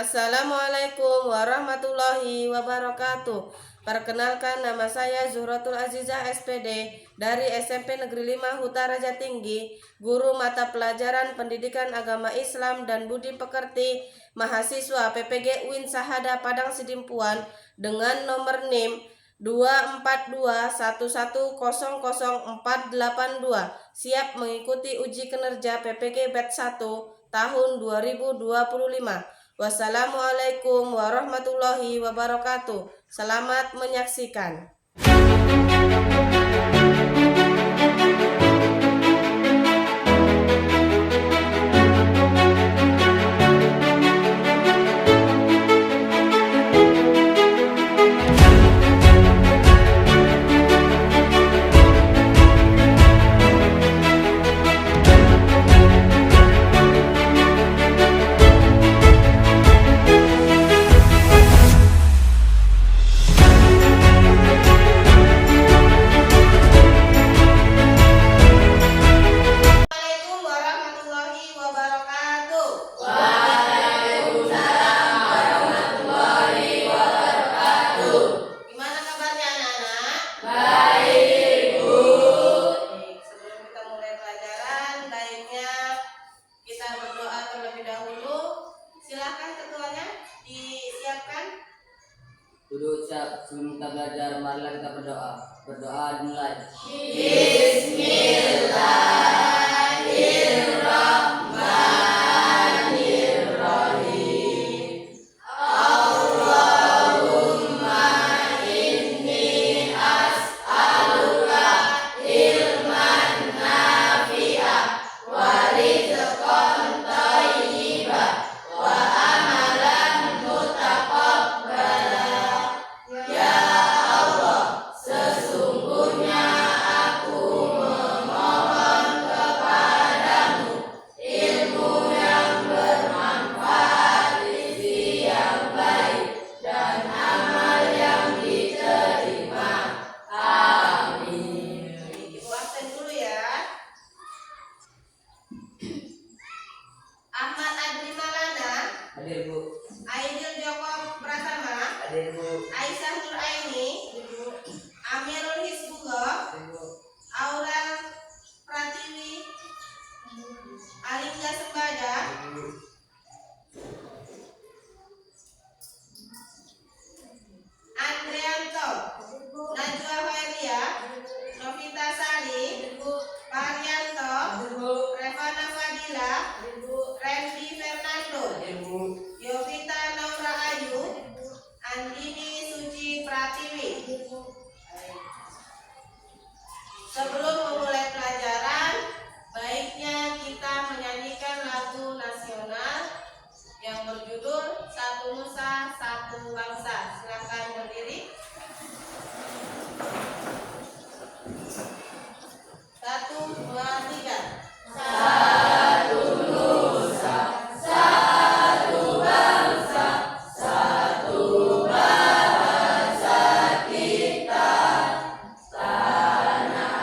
Assalamualaikum warahmatullahi wabarakatuh. Perkenalkan, nama saya Zuhratul Azizah SPD dari SMP Negeri 5 Huta Raja Tinggi, guru mata pelajaran Pendidikan Agama Islam dan Budi Pekerti, mahasiswa PPG UIN Sahada Padang Sidimpuan dengan nomor NIM 24211000482, siap mengikuti uji kinerja PPG Batch 1 tahun 2025. Wassalamualaikum warahmatullahi wabarakatuh. Selamat menyaksikan. Duduk siap, sebelum kita belajar, marilah kita berdoa. Berdoa dimulai. Bismillahirrahmanirrahim. Allahumma inni as'aluka ilman nafi'ah wa rizqan thayyibah wa amalan mutaqabbala. Ya Allah, sesungguhnya aku memohon kepadamu ilmu yang bermanfaat, rizki yang baik, dan amal yang diterima. Amin. Ibu absen dulu ya. Ahmad Adri Malana, Hadir Bu. Aidil Joko Pratama, Hadir Bu. Aisyah Nur Aini, Amirul Hizbullah, Hadir Bu. Aurel Pratiwi, Alingga Sembada, Hadir Bu. Andrianto, Najwa Hoelia, Novita Sali, Parianto, Revana Fadila, Randy Fernando, Hadir Bu. Yovita Naura Ayu, Andini Suci Pratiwi. Sebelum memulai pelajaran, baiknya kita menyanyikan lagu nasional yang berjudul Satu Nusa Satu Bangsa. Silakan berdiri. 1, 2, 3. Satu nusa, satu bangsa, satu bahasa kita, tanah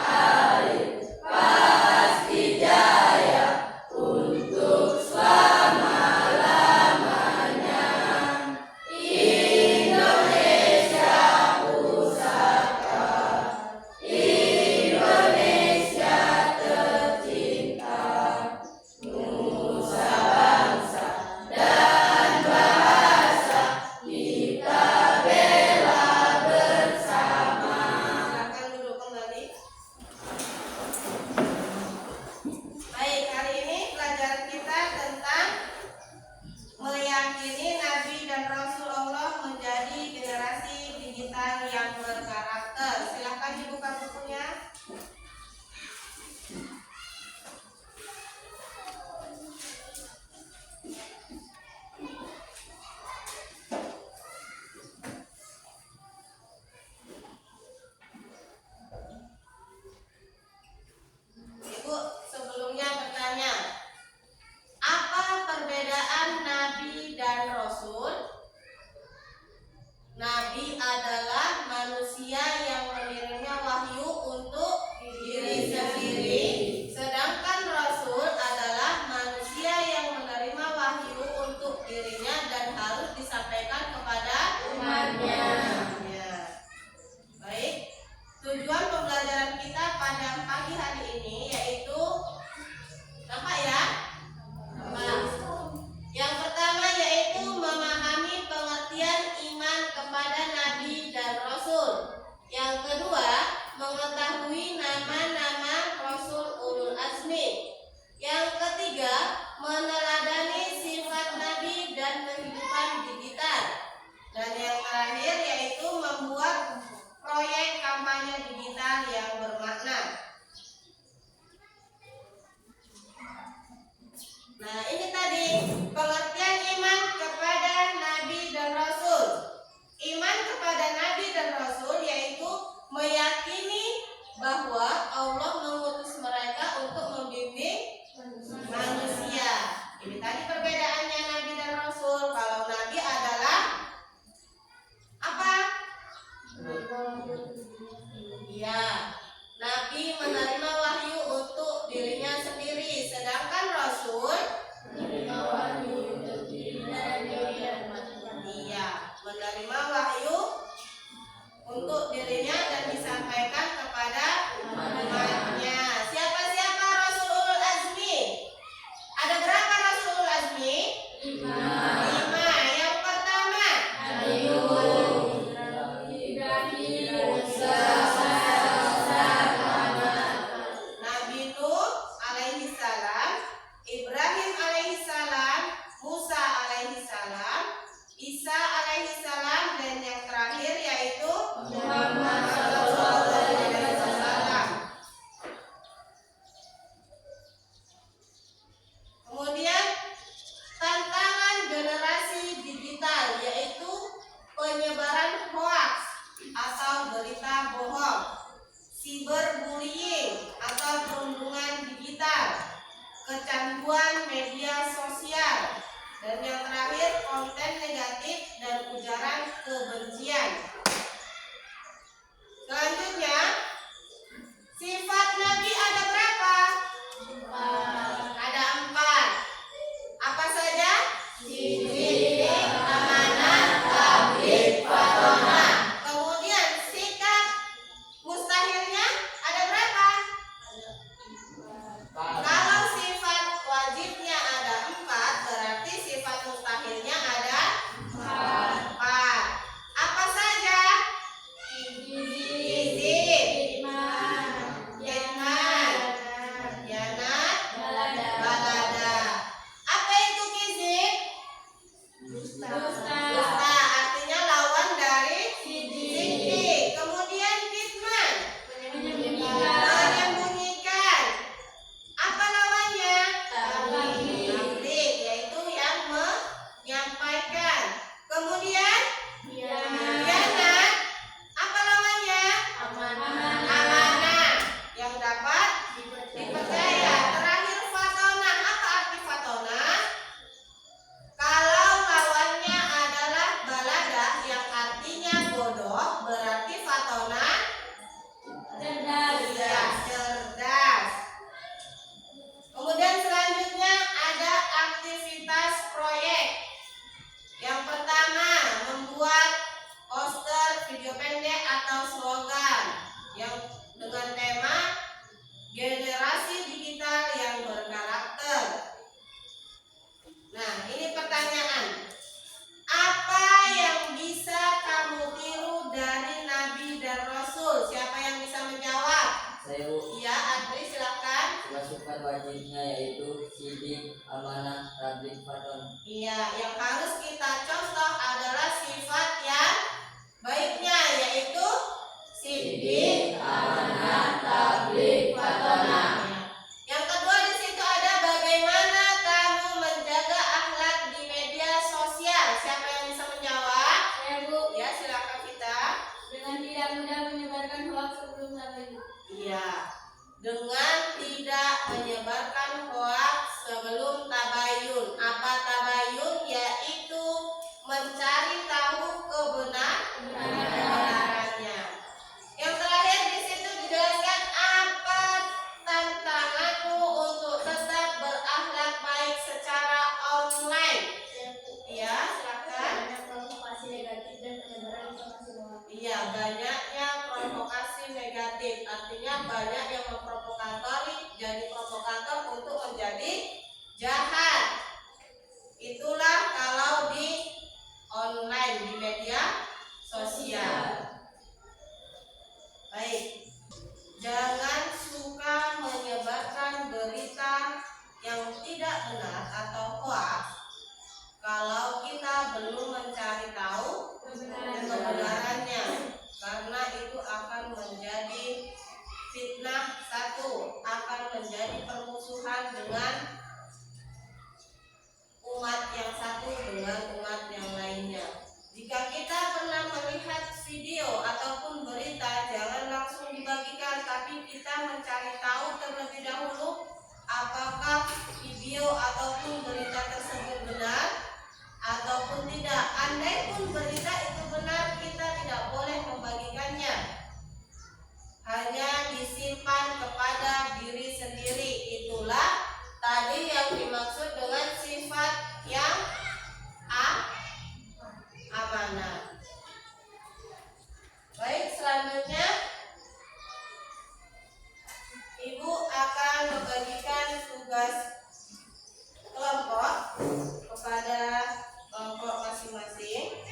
kecanduan media sosial. Dan yang terakhir, konten negatif dan ujaran kebencian. Selanjutnya, sifat Nabi ada berapa? Ada 4. Apa saja? Sidik, amanah, tabligh, fatonah. Kemudian sikap mustahilnya ada berapa? Kalau sifat wajibnya ada 4, berarti sifat mustahilnya ada 4. Apa saja? Sidik, kitman, khianat, balada. Apa itu kizib? Dusta, artinya lawan dari sidik. Kemudian kitman, menyembunyikan. Apa lawannya? Tabligh, yaitu yang menyampaikan. Kemudian khianat, apa lawannya? Amanah, yang dapat dipercaya. Terakhir fatonah, apa arti fatonah? Kalau lawannya adalah balada yang artinya bodoh, berarti fatonah cerdas. Kemudian selanjutnya ada aktivitas proyek. Yang pertama, membuat poster, video pendek atau slogan yang dengan tema generasi digital yang berkarakter. Nah, ini pertanyaan. Apa yang bisa kamu tiru dari Nabi dan Rasul? Siapa yang bisa menjawab? Saya Bu. Iya, Adri silakan. Sifat wajibnya yaitu sidik, amanah, tabligh, fatonah. Iya, yang harus kita contoh adalah sifat yang baiknya, yaitu sidik, amanah, tabligh, fatonah. Yang kedua di situ ada bagaimana kamu menjaga akhlak di media sosial. Siapa yang bisa menjawab? Saya Bu, Ya, silakan kita. dengan tidak mudah menyebarkan hoax sebelum tabayun. Iya, dengan tidak menyebarkan hoax sebelum tabayun. Apa tabayun? Yaitu mencari tahu kebenarannya. Yang terakhir di situ dijelaskan apa tantanganmu untuk tetap berakhlak baik secara online. Iya, silakan. Banyak provokasi negatif dan penyebaran informasi bohong. Iya, banyaknya provokasi negatif. Artinya banyak yang memprovokatori, jadi provokator untuk menjadi jahat. Itulah kalau di online, di media sosial. Baik, jangan suka menyebarkan berita yang tidak benar atau hoax kalau kita belum mencari tahu kebenarannya, karena itu akan menjadi fitnah. Satu, akan menjadi permusuhan dengan umat yang satu dengan umat yang lainnya. Jika kita pernah melihat video ataupun berita, jangan langsung dibagikan, tapi kita mencari tahu terlebih dahulu apakah video ataupun berita tersebut benar ataupun tidak. Andai pun berita itu benar, kita tidak boleh membagikannya. Hanya disimpan kepada diri sendiri. Itulah tadi yang dimaksud dengan sifat yang amanah. Baik, selanjutnya Ibu akan membagikan tugas kelompok kepada kelompok masing-masing.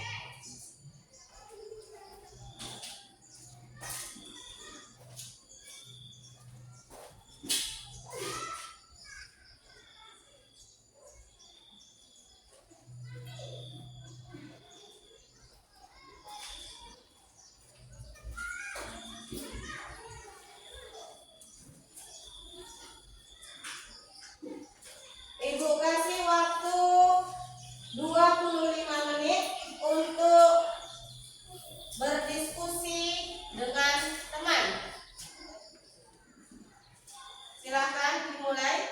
Ibu kasih waktu 25 menit untuk berdiskusi dengan teman. Silakan dimulai.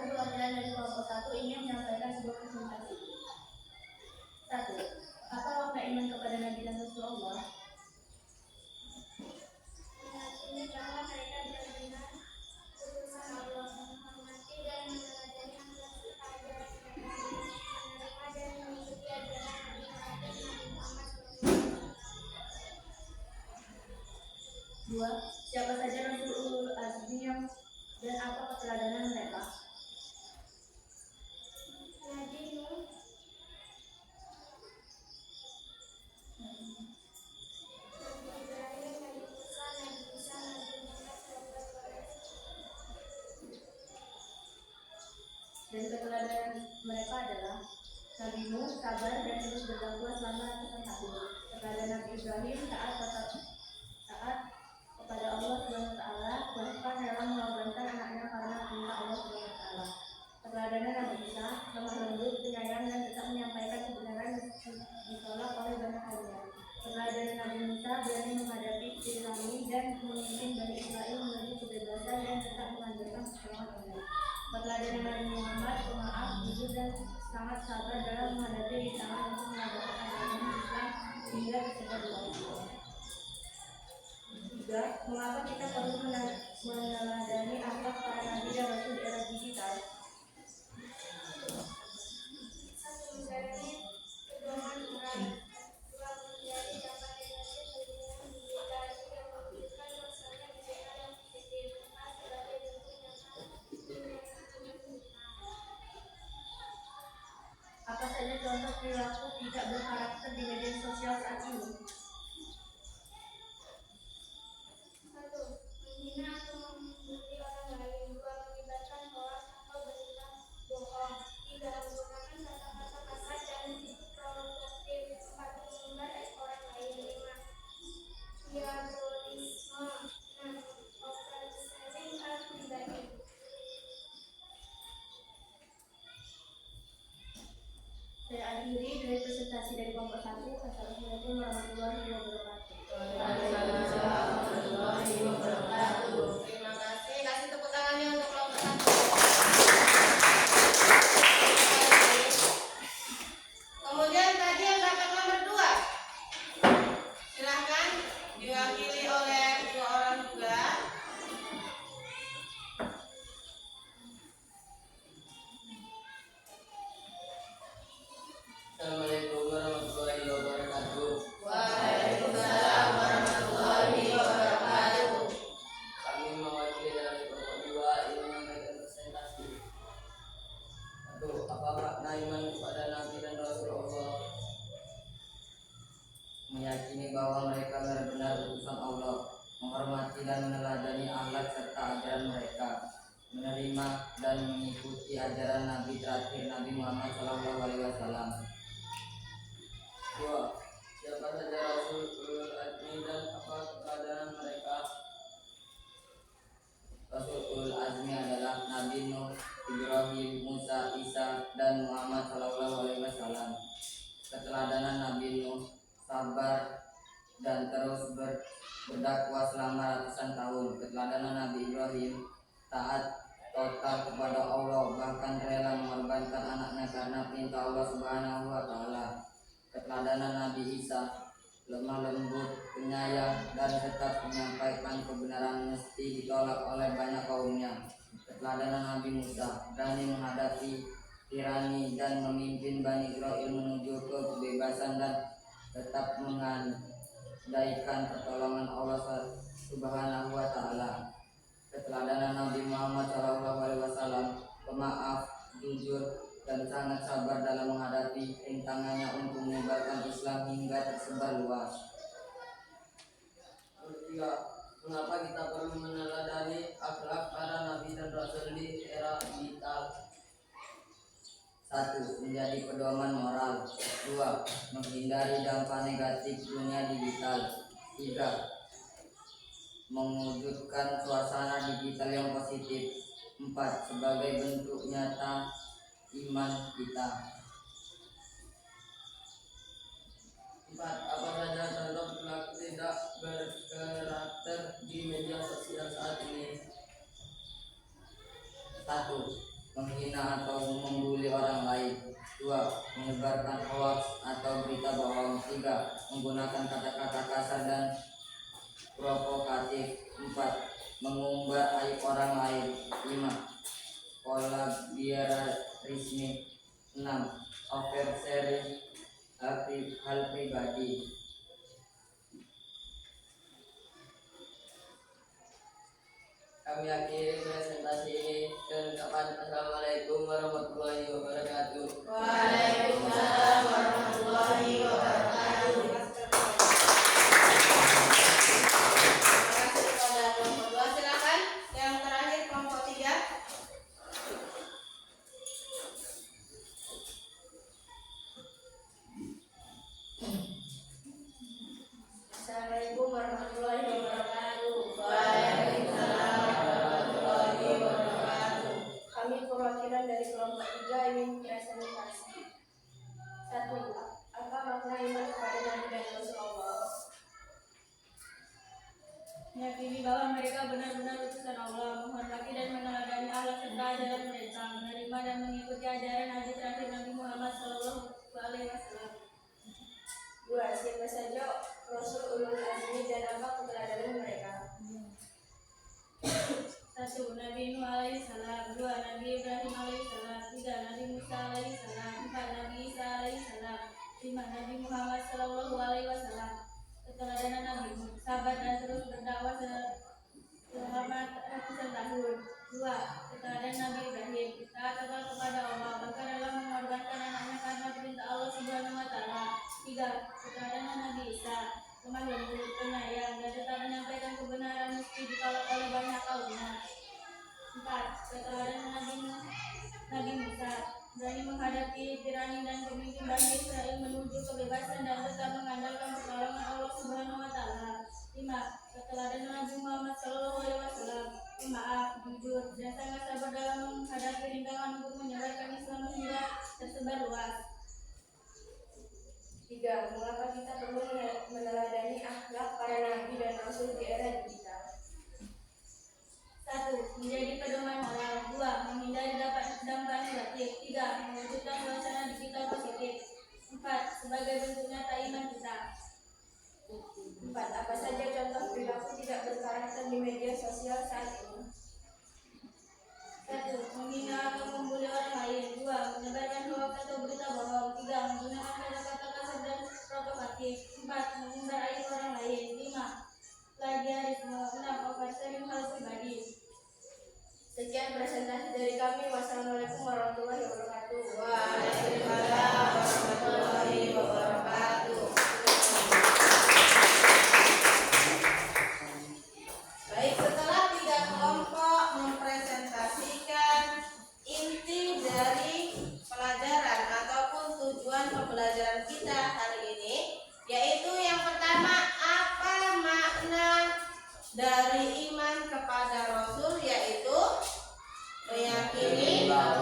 satu perwakilan dari kelompok 1 ingin menyampaikan sebuah presentasi. 1. Apa makna iman kepada Nabi dan Rasulullah? Meyakini bahwa mereka benar-benar utusan Allah, menghormati dan meneladani akhlak serta ajaran mereka, menerima dan mengikuti ajaran Nabi Muhammad SAW. 2. Siapa saja Rasul Ulul Azmi dan apa keteladanan mereka? Nabi Nuh, Nabi Ibrahim, Nabi Musa, Nabi Isa, Nabi Muhammad SAW. Dan keteladanan mereka adalah Nabi Nuh sabar dan terus berdakwah selama ratusan tahun. Keteladanan Nabi Ibrahim taat kepada Allah Subhanahu wa taala, bahkan rela mengorbankan anaknya karena perintah Allah Subhanahu wa taala. Keteladanan Nabi Isa lemah lembut, penyayang dan tetap menyampaikan kebenaran ditolak oleh banyak hal. Keteladanan Nabi Musa berani menghadapi tirani dan memimpin Bani Israel menuju kebebasan dan tetap mengajarkan pertolongan Allah. Keteladanan Nabi Muhammad pemaaf, jujur dan sangat sabar dalam menghadapi rintangan untuk mengajarkan agama Islam hingga tersebar luas. 3. Mengapa kita perlu meneladani akhlak para nabi dan rasul di era digital? Satu, menjalani pedoman moral. 2, menghindari dampak negatif lingkungan digital. 3, mewujudkan suasana digital yang positif. 4, sebagai bentuk nyata Apa saja contoh perilaku tidak berkarakter di media sosial saat ini? 1, menghina atau membuli orang lain. 2, menyebarkan hoaks atau berita bohong. 3, menggunakan kata-kata kasar dan provokatif. 4, mengumbar aib orang lain. 5, diabolisme. 6, oversharing hal pribadi. Saya akhiri dari presentasi dari kelompok 1. Assalamualaikum warahmatullahi wabarakatuh. Terima kasih. Kasih tepuk tangannya untuk kelompok 1. Kemudian tadi yang dapat nomor 2. Silahkan diwakili oleh 2 orang juga. Assalamualaikum warahmatullahi wabarakatuh. Waalaikumsalam warahmatullahi wabarakatuh. Kami mewakili dari kelompok 2 ingin menyampaikan presentasi. 1. Apa makna iman kepada Nabi dan Rasulullah? Meyakini bahwa mereka benar-benar utusan Allah, menghormati dan meneladani akhlak serta ajaran mereka, menerima dan mengikuti ajaran Nabi terakhir Nabi Muhammad SAW. 2. Siapa saja Rasul Ulul Azmi dan apa keteladanan mereka? Rasul Ulul Azmi adalah Nabi Nuh, Ibrahim, Musa, Isa, dan Muhammad SAW. Keteladanan Nabi Nuh sabar dan terus berdakwah selama ratusan tahun. Keteladanan Nabi Ibrahim taat total kepada Allah, bahkan rela mengorbankan anaknya karena perintah Allah Subhanahu wa taala. Keteladanan Nabi Isa lemah lembut, penyayang, dan tetap menyampaikan kebenaran meski ditolak oleh banyak kaumnya. Keteladanan Nabi Musa berani menghadapi tirani dan memimpin Bani Israel menuju ke kebebasan dan tetap mengandaikan pertolongan Allah Subhanahu wa taala. Keteladanan Nabi Muhammad SAW pemaaf, jujur, dan sangat sabar dalam menghadapi rintangannya untuk menyebarkan Islam hingga tersebar luas. 3. Mengapa kita perlu meneladani akhlak para nabi dan rasul di era digital? 1. Menjadi pedoman moral. 2. Menghindari dampak negatif dunia digital. 3. Mewujudkan suasana digital yang positif. 4. Sebagai bentuk nyata iman kita. 4. Apa saja contoh perilaku tidak berkarakter di media sosial saat ini? 1. menghina atau membuli orang lain. 2. Menyebarkan hoaks atau berita bohong. 3. Menggunakan kata-kata kasar dan provokatif. 4. Mengumbar aib orang lain. 5. Kolabiarisme. 6. Oversharing hal pribadi. Kami akhiri presentasi ini dan ucapan assalamualaikum warahmatullahi wabarakatuh. Waalaikumsalam warahmatullahi wabarakatuh. Terima kasih kepada kelompok 2. Silakan yang terakhir kelompok 3. Assalamualaikum warahmatullahi wabarakatuh. Waalaikumsalam warahmatullahi wabarakatuh. Kami perwakilan dari kelompok 3 ingin presentasi. 1. Apa makna iman kepada Nabi dan Rasulullah? Meyakini bahwa mereka benar-benar utusan Allah, menghormati dan meneladani akhlak serta ajaran mereka, menerima dan mengikuti ajaran Nabi terakhir Nabi Muhammad SAW. 2. Siapa saja Rasul ulul azmi dan apa keteladanan mereka? 1. Nabi Nuh alaihissalam. 2. Nabi Ibrahim alaihissalam. 3. Nabi Musa alaihissalam. 4. Nabi Isa alaihissalam. 5. Nabi Muhammad SAW. Keteladanan Nabi, sabar dan terus berdakwah selama ratusan tahun. 2. Keteladanan Nabi Ibrahim, taat kekal kepada Allah, bahkan dalam mengorbankan anaknya karena perintah Allah Subhanahu wa Ta'ala. 3. Keteladanan Nabi Isa, lemah lembut, penyayang, dan tetap menyampaikan kebenaran meski ditolak oleh banyak kaumnya. 4. Keteladanan Nabi Musa, berani menghadapi tirani dan pemimpin Bani Israel menuju kebebasan dan tetap mengandalkan pertolongan Allah Subhanahu wa Ta'ala. 5. Keteladanan Nabi Muhammad SAW, pemaaf, jujur, dan sangat sabar dalam menghadapi rintangan untuk menyebarkan Islam hingga tersebar luas. 3. Mengapa kita perlu meneladani akhlak para nabi dan rasul di era digital? 1. Menjadi pedoman moral. 2. Menghindari dampak negatif. 3. Mewujudkan suasana digital positif. 4. Sebagai bentuk nyata iman kita. 4. Apa saja contoh perilaku tidak berkarakter di media sosial saat ini? 1. Menghina atau membuli orang lain. 2. Menyebarkan hoax atau berita bohong. 3. Menggunakan kata-kata kasar dan provokatif. 4. Mengumbar aib orang lain. 5. Plagiarisme. 6. Oversharing hal pribadi. Sekian presentasi dari kami. Wassalamualaikum warahmatullahi wabarakatuh. Waalaikumsalam warahmatullahi wabarakatuh. Baik, setelah 3 kelompok mempresentasikan inti dari pelajaran ataupun tujuan pembelajaran kita hari ini, yaitu yang pertama, apa makna dari iman kepada Rasul, yaitu meyakini bahwa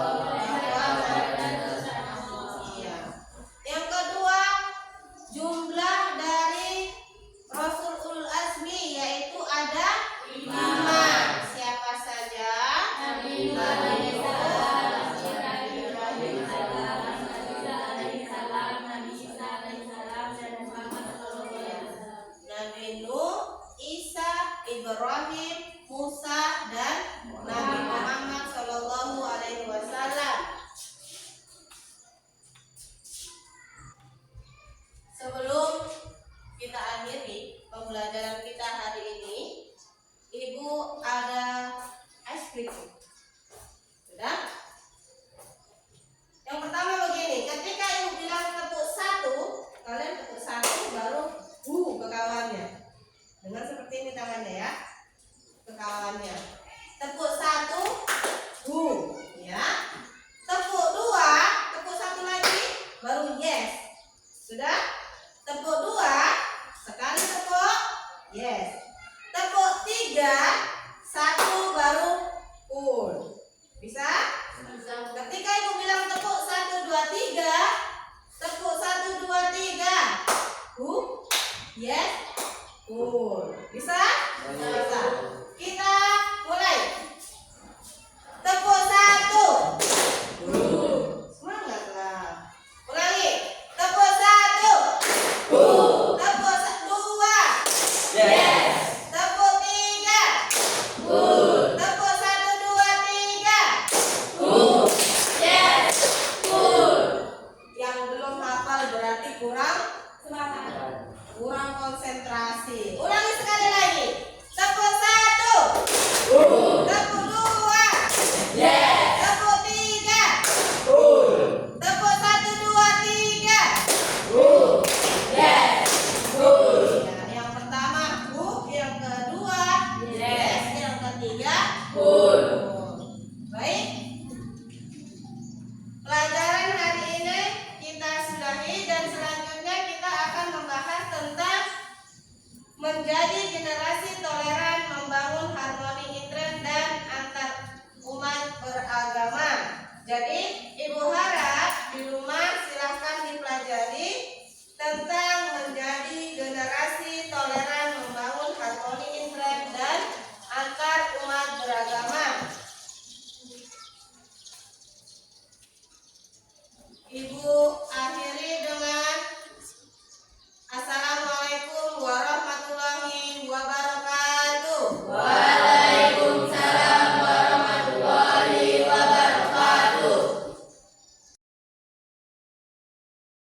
Ibu